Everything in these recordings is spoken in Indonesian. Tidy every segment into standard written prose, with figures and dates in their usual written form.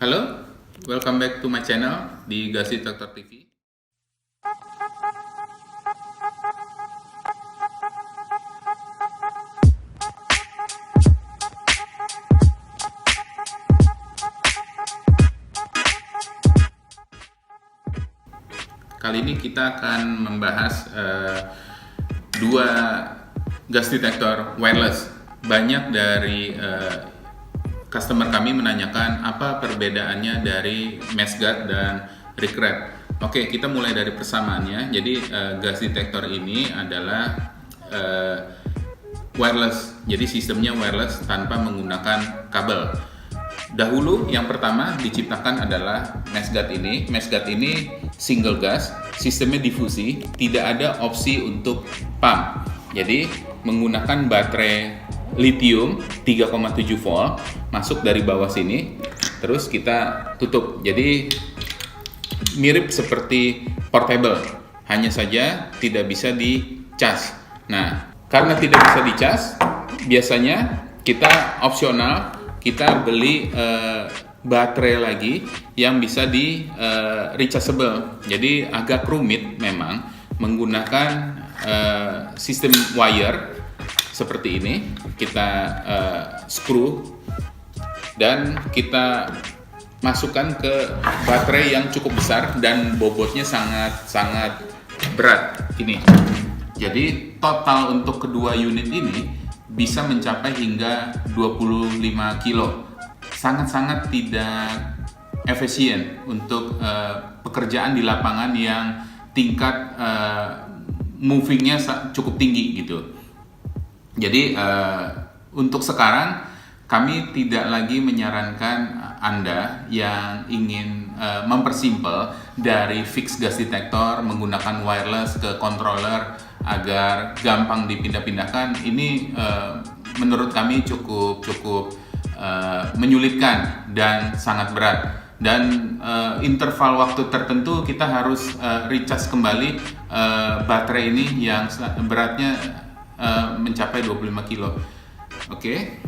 Halo, welcome back to my channel di Gas Detector TV. Kali ini kita akan membahas dua gas detektor wireless. Banyak dari customer kami menanyakan apa perbedaannya dari MeshGuard dan RigRat. Oke, kita mulai dari persamaannya. Jadi gas detektor ini adalah wireless. Jadi sistemnya wireless tanpa menggunakan kabel. Dahulu yang pertama diciptakan adalah MeshGuard ini. MeshGuard ini single gas, sistemnya difusi, tidak ada opsi untuk pump. Jadi menggunakan baterai lithium 3,7 volt masuk dari bawah sini, terus kita tutup. Jadi mirip seperti portable, hanya saja tidak bisa dicas. Nah, karena tidak bisa dicas, biasanya kita opsional kita beli baterai lagi yang bisa di rechargeable. Jadi agak rumit memang menggunakan sistem wire seperti ini. Kita screw dan kita masukkan ke baterai yang cukup besar dan bobotnya sangat berat ini. Jadi total untuk kedua unit ini bisa mencapai hingga 25 kilo. Sangat-sangat tidak efisien untuk pekerjaan di lapangan yang tingkat movingnya cukup tinggi gitu. Jadi untuk sekarang kami tidak lagi menyarankan Anda yang ingin mempersimpel dari fixed gas detector menggunakan wireless ke controller agar gampang dipindah-pindahkan. Ini menurut kami cukup menyulitkan dan sangat berat. Dan interval waktu tertentu kita harus recharge kembali baterai ini yang beratnya mencapai 25 kilo. Oke.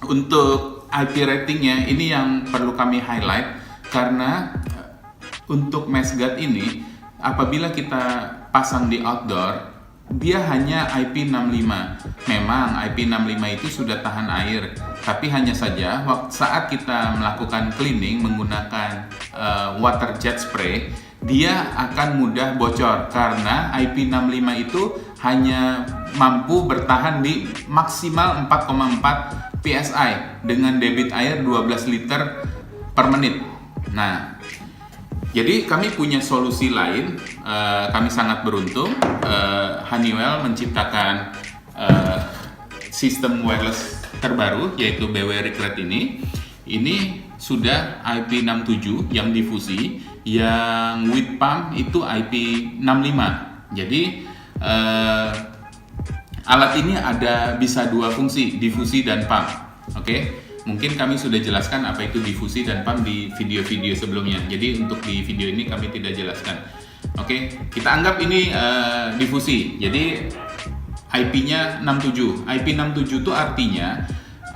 Untuk IP ratingnya ini yang perlu kami highlight karena untuk MeshGuard ini apabila kita pasang di outdoor, dia hanya IP65. Memang IP65 itu sudah tahan air, tapi hanya saja saat kita melakukan cleaning menggunakan water jet spray, dia akan mudah bocor karena IP65 itu hanya mampu bertahan di maksimal 4,4 PSI dengan debit air 12 liter per menit. Nah, jadi kami punya solusi lain. Kami sangat beruntung. Honeywell menciptakan sistem wireless terbaru yaitu BW RigRat ini. Ini sudah IP67 yang difusi, yang with pump itu IP65. Jadi alat ini bisa dua fungsi, difusi dan pump. Oke. Mungkin kami sudah jelaskan apa itu difusi dan pump di video-video sebelumnya. Jadi untuk di video ini kami tidak jelaskan. Oke, kita anggap ini difusi. Jadi IP-nya 67. IP67 itu artinya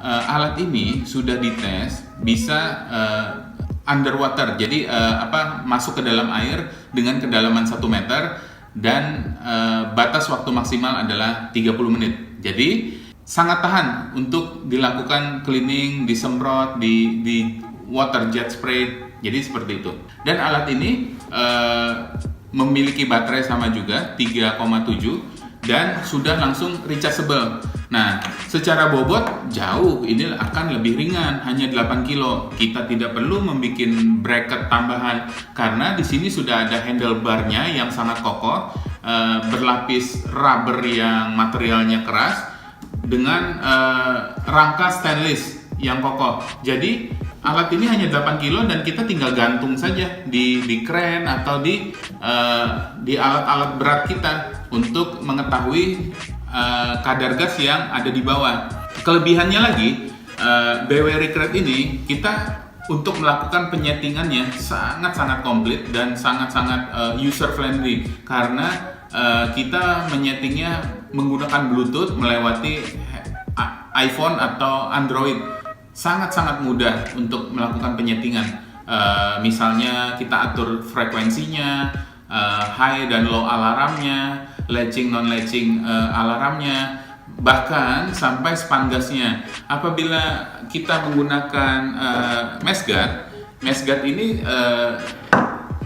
alat ini sudah dites bisa underwater. Jadi masuk ke dalam air dengan kedalaman 1 meter dan batas waktu maksimal adalah 30 menit. Jadi sangat tahan untuk dilakukan cleaning, disemprot, di water jet spray, jadi seperti itu. Dan alat ini memiliki baterai sama juga 3,7 dan sudah langsung rechargeable. Nah, secara bobot jauh ini akan lebih ringan, hanya 8 kilo. Kita tidak perlu membuat bracket tambahan karena di sini sudah ada handlebarnya yang sangat kokoh, berlapis rubber yang materialnya keras dengan rangka stainless yang kokoh. Jadi alat ini hanya 8 kilo dan kita tinggal gantung saja di kren atau di alat-alat berat kita untuk mengetahui kadar gas yang ada di bawah. Kelebihannya lagi, BW RigRat ini kita untuk melakukan penyetingannya sangat-sangat komplit dan sangat-sangat user friendly karena kita menyetingnya menggunakan Bluetooth melewati iPhone atau Android. sangat-sangat mudah untuk melakukan penyetingan. Misalnya kita atur frekuensinya, high dan low alarmnya, latching non latching alarmnya, bahkan sampai span gasnya. Apabila kita menggunakan mesh guard ini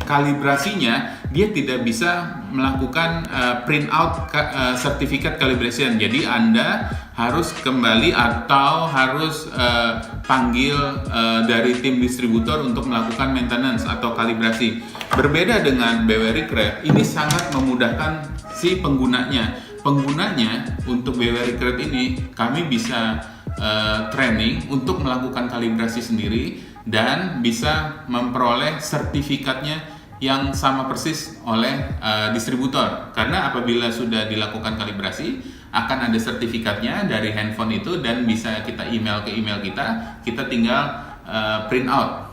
kalibrasinya dia tidak bisa melakukan print out sertifikat calibration. Jadi Anda harus kembali atau harus panggil dari tim distributor untuk melakukan maintenance atau kalibrasi. Berbeda dengan BW Recreate, ini sangat memudahkan si penggunanya. Untuk BW Recreate ini kami bisa training untuk melakukan kalibrasi sendiri dan bisa memperoleh sertifikatnya yang sama persis oleh distributor. Karena apabila sudah dilakukan kalibrasi, akan ada sertifikatnya dari handphone itu dan bisa kita email ke email kita tinggal print out.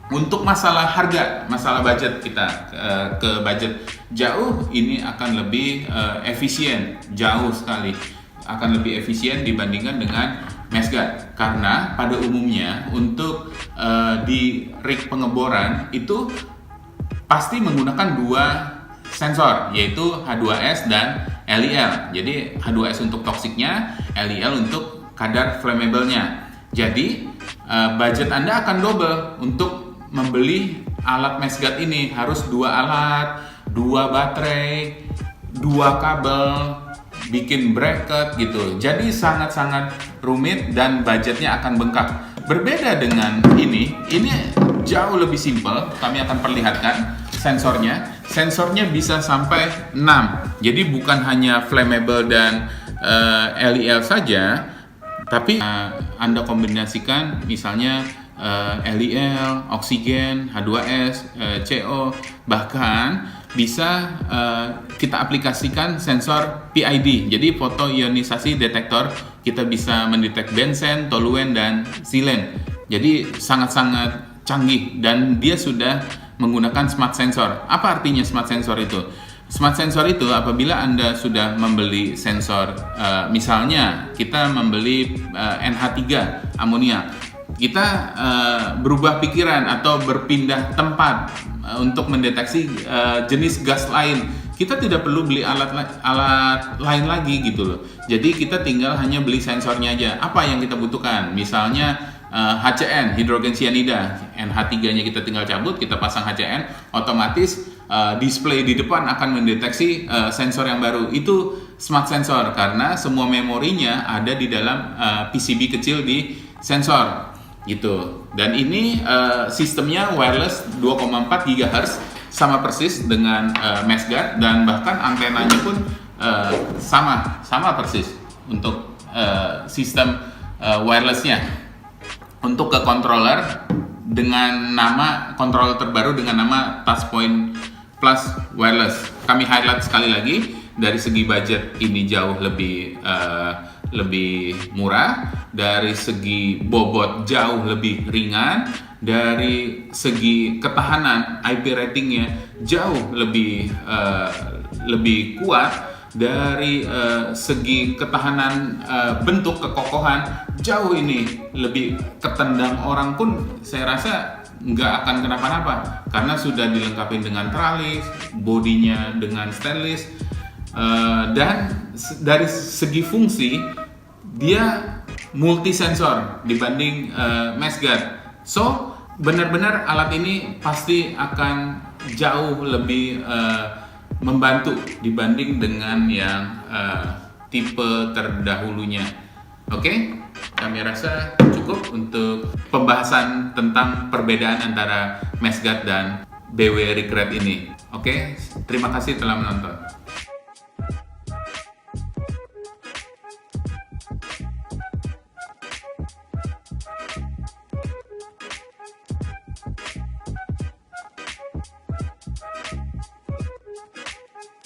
Untuk masalah harga, masalah budget kita ke budget jauh, ini akan lebih efisien, jauh sekali akan lebih efisien dibandingkan dengan mesh guard. Karena pada umumnya untuk di rig pengeboran itu pasti menggunakan dua sensor, yaitu H2S dan LEL. Jadi H2S untuk toksiknya, LEL untuk kadar flammable-nya. Jadi budget Anda akan double untuk membeli alat mesh guard ini. Harus dua alat, dua baterai, dua kabel, bikin bracket gitu. Jadi sangat-sangat rumit dan budgetnya akan bengkak. Berbeda dengan ini jauh lebih simpel. Kami akan perlihatkan sensornya. Sensornya bisa sampai 6. Jadi bukan hanya flammable dan LEL saja, tapi Anda kombinasikan misalnya LEL, oksigen, H2S, CO, bahkan bisa kita aplikasikan sensor PID. Jadi fotoionisasi detektor, kita bisa mendetek benzen, toluen, dan silen. Jadi sangat-sangat canggih dan dia sudah menggunakan smart sensor. Apa artinya smart sensor itu? Smart sensor itu apabila Anda sudah membeli sensor, misalnya kita membeli NH3 amonia, kita berubah pikiran atau berpindah tempat untuk mendeteksi jenis gas lain. Kita tidak perlu beli alat lain lagi gitu loh. Jadi kita tinggal hanya beli sensornya aja. Apa yang kita butuhkan? Misalnya HCN, hidrogen cyanida, NH3-nya kita tinggal cabut, kita pasang HCN, otomatis display di depan akan mendeteksi sensor yang baru. Itu smart sensor karena semua memorinya ada di dalam PCB kecil di sensor gitu. Dan ini sistemnya wireless 2,4 GHz, sama persis dengan mesh guard, dan bahkan antenanya pun sama persis untuk sistem wirelessnya. Untuk ke controller dengan nama controller terbaru dengan nama Touchpoint Plus Wireless. Kami highlight sekali lagi, dari segi budget ini jauh lebih murah, dari segi bobot jauh lebih ringan, dari segi ketahanan IP ratingnya jauh lebih kuat, dari segi ketahanan bentuk kekokohan jauh ini lebih ketendang orang pun saya rasa nggak akan kenapa-napa karena sudah dilengkapi dengan tralis, bodinya dengan stainless, dan dari segi fungsi dia multi sensor dibanding mesh guard. So benar-benar alat ini pasti akan jauh lebih membantu dibanding dengan yang tipe terdahulunya. Oke, kami rasa cukup untuk pembahasan tentang perbedaan antara mesh guard dan BW Recreate ini. Oke, terima kasih telah menonton.